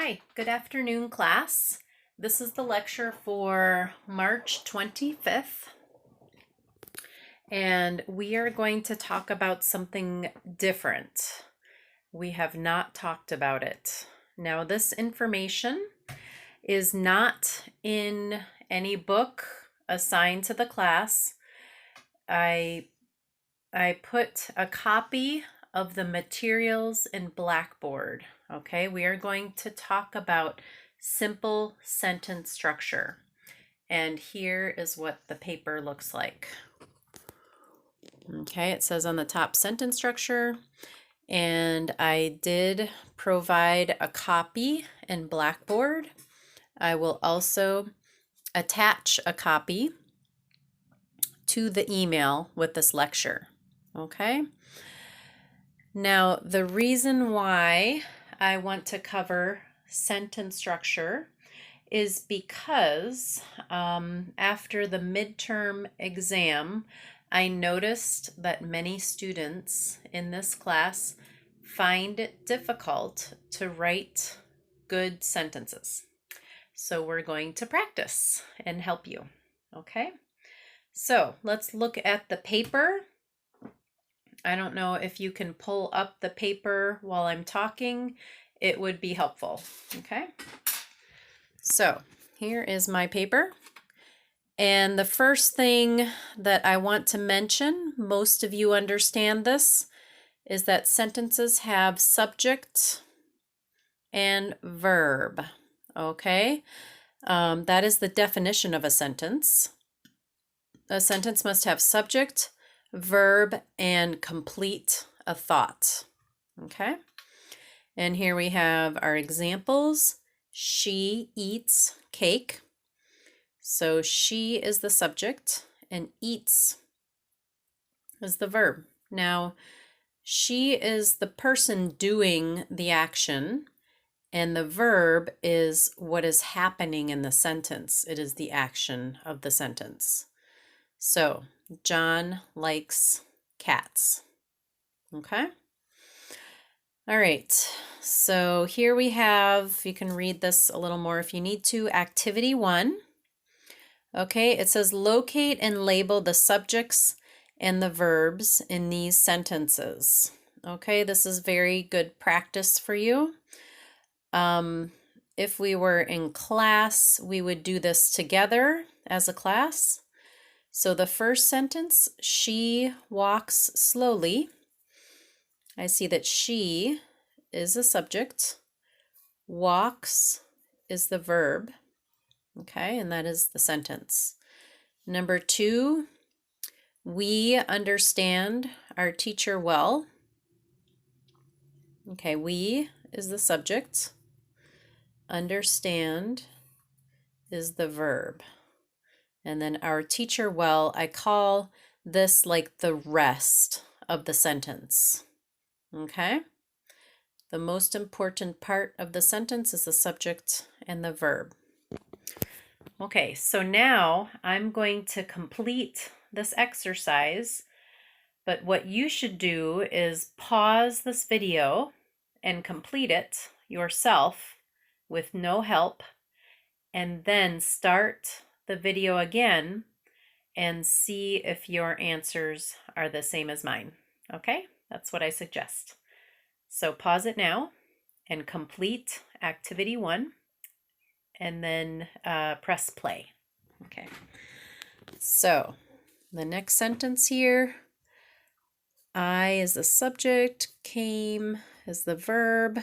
Hi, good afternoon, class. This is the lecture for March 25th, and we are going to talk about something different. We have not talked about it. Now, this information is not in any book assigned to the class. I put a copy of the materials in Blackboard. Okay, we are going to talk about simple sentence structure. And here is what the paper looks like. Okay, it says on the top sentence structure, and I did provide a copy in Blackboard. I will also attach a copy to the email with this lecture. Okay. Now, the reason why I want to cover sentence structure is because after the midterm exam, I noticed that many students in this class find it difficult to write good sentences. So we're going to practice and help you. Okay? So let's look at the paper. I don't know if you can pull up the paper while I'm talking. It would be helpful. Okay? So here is my paper. And the first thing that I want to mention, most of you understand this, is that sentences have subject and verb. Okay? That is the definition of a sentence. A sentence must have subject, verb, and complete a thought. Okay? And here we have our examples. She eats cake. So she is the subject and eats is the verb. Now, she is the person doing the action, and the verb is what is happening in the sentence. It is the action of the sentence. So, John likes cats. Okay? All right. So here we have, you can read this a little more if you need to, activity 1. Okay, it says locate and label the subjects and the verbs in these sentences. Okay, this is very good practice for you. If we were in class, we would do this together as a class. So the first sentence, she walks slowly. I see that she is a subject, walks is the verb, okay, and that is the sentence. Number 2, we understand our teacher well. Okay, we is the subject, understand is the verb, and then our teacher well, I call this like the rest of the sentence. Okay? The most important part of the sentence is the subject and the verb. Okay, so now I'm going to complete this exercise, but what you should do is pause this video and complete it yourself with no help, and then start the video again and see if your answers are the same as mine. Okay, that's what I suggest. So pause it now and complete activity 1 and then press play. Okay, so the next sentence here, I is the subject, came is the verb,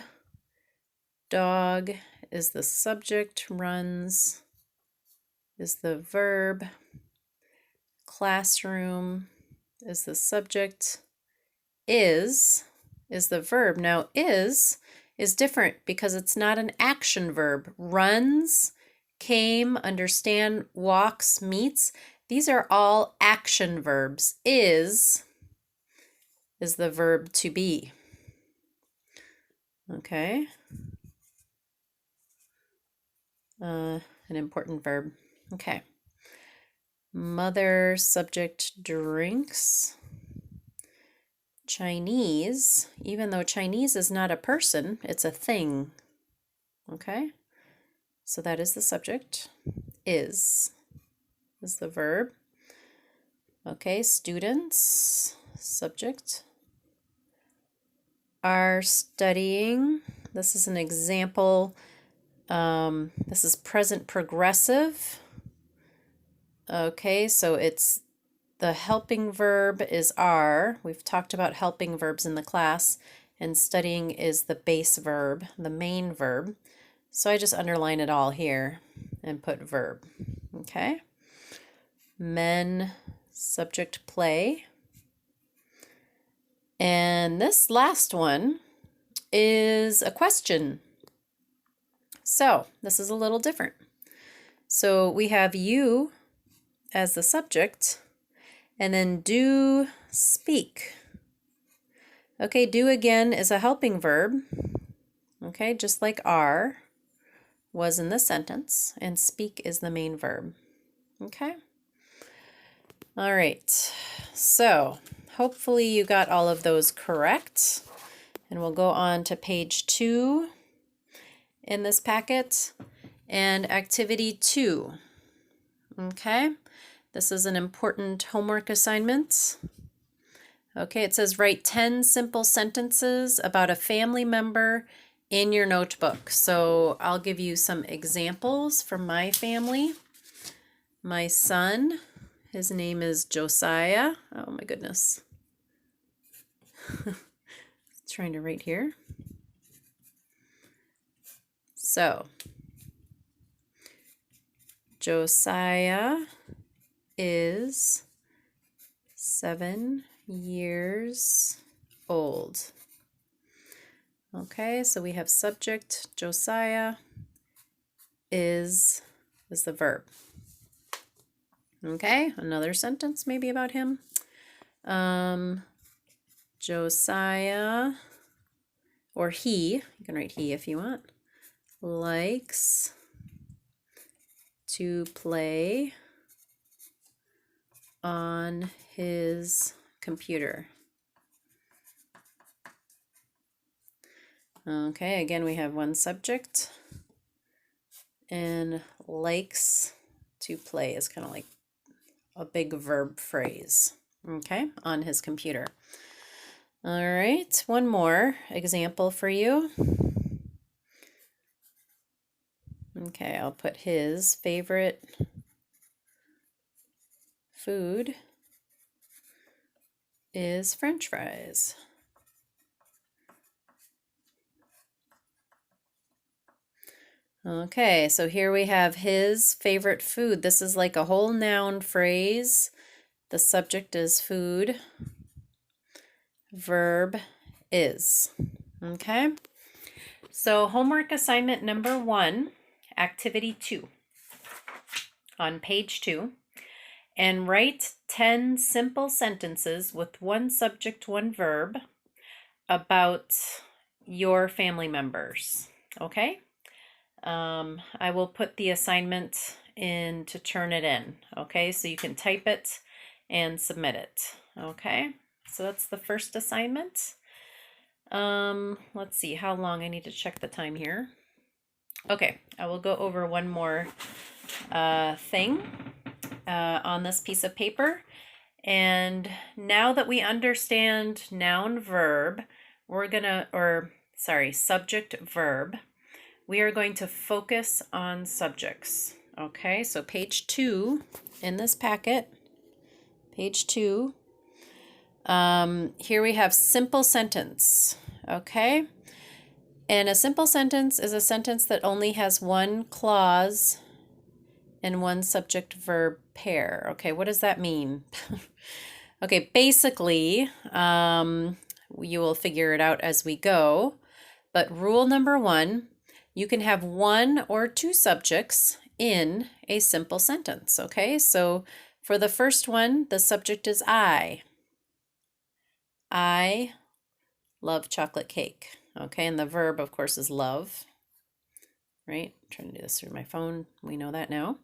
dog is the subject, runs is the verb, classroom is the subject, is the verb. Now is different because it's not an action verb. Runs, came, understand, walks, meets. These are all action verbs. Is the verb to be. Okay. An important verb. Okay. Mother, subject, drinks. Chinese, even though Chinese is not a person, it's a thing. Okay, so that is the subject. Is the verb. Okay, students, subject, are studying. This is an example. This is present progressive. Okay, so it's the helping verb is are. We've talked about helping verbs in the class, and studying is the base verb, the main verb. So I just underline it all here and put verb. Okay. Men, subject, play. And this last one is a question. So this is a little different. So we have you as the subject, and then do, speak. Okay, do again is a helping verb. Okay, just like are was in the sentence, and speak is the main verb. Okay. All right, so hopefully you got all of those correct, and we'll go on to page 2 in this packet and activity 2. Okay, this is an important homework assignment. Okay, it says write 10 simple sentences about a family member in your notebook. So I'll give you some examples from my family. My son, his name is Josiah. Oh my goodness. Trying to write here. So, Josiah is 7 years old. Okay, so we have subject, Josiah is the verb. Okay, another sentence maybe about him. Josiah, or he, you can write he if you want, likes to play on his computer. Okay, again we have one subject, and likes to play is kind of like a big verb phrase. Okay, on his computer. All right, one more example for you. Okay, I'll put his favorite food is French fries. Okay, so here we have his favorite food. This is like a whole noun phrase. The subject is food. Verb is. Okay, so homework assignment number 1, activity 2, on page 2, and write 10 simple sentences with one subject, one verb about your family members. Okay, I will put the assignment in to turn it in. Okay, so you can type it and submit it. Okay, so that's the first assignment. Let's see how long. I need to check the time here. Okay, I will go over one more thing on this piece of paper. And now that we understand noun verb, subject verb, we are going to focus on subjects. Okay, so page 2 in this packet, page 2, here we have simple sentence. Okay, and a simple sentence is a sentence that only has one clause and one subject verb pair. Okay, what does that mean? Okay, basically, you will figure it out as we go, but rule number 1, you can have one or two subjects in a simple sentence. Okay, so for the first one, the subject is I. I love chocolate cake. Okay, and the verb, of course, is love. Right, I'm trying to do this through my phone. We know that now.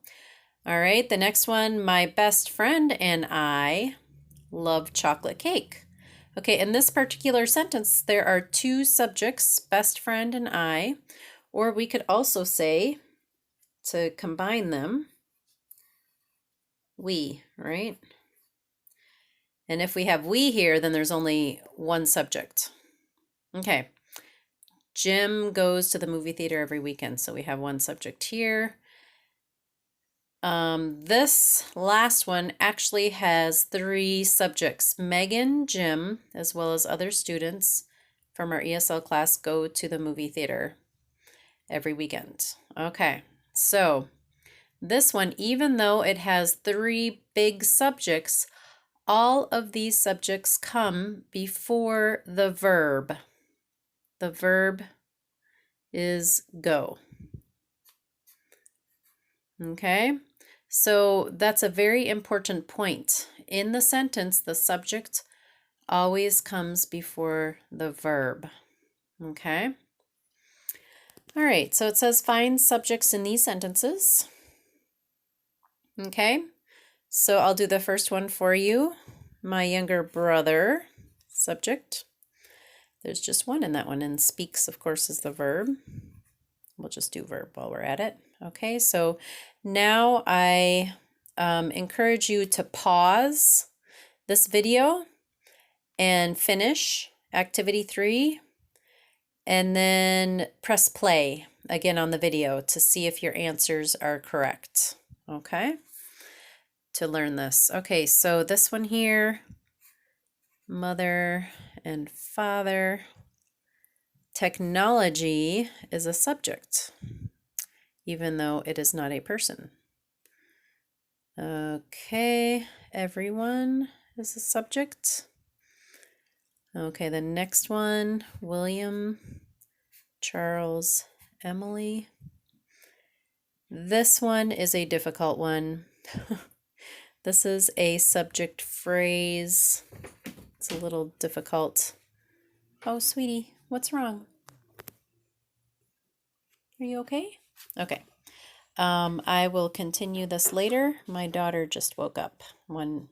All right, the next one, my best friend and I love chocolate cake. Okay, in this particular sentence, there are two subjects, best friend and I. Or we could also say, to combine them, we, right? And if we have we here, then there's only one subject. Okay. Jim goes to the movie theater every weekend, so we have one subject here. This last one actually has 3 subjects. Megan, Jim, as well as other students from our ESL class go to the movie theater every weekend. Okay, so this one, even though it has 3 big subjects, all of these subjects come before the verb. The verb is go. Okay, so that's a very important point. In the sentence, the subject always comes before the verb. Okay. All right, so it says find subjects in these sentences. Okay, so I'll do the first one for you. My younger brother, subject. There's just one in that one, and speaks, of course, is the verb. We'll just do verb while we're at it. Okay, so now I encourage you to pause this video and finish activity 3, and then press play again on the video to see if your answers are correct. Okay, to learn this. Okay, so this one here, mother and father. Technology is a subject, even though it is not a person. Okay, everyone is a subject. Okay, the next one, William, Charles, Emily. This one is a difficult one. This is a subject phrase. It's a little difficult. Oh, sweetie, what's wrong? Are you okay? Okay. I will continue this later. My daughter just woke up. One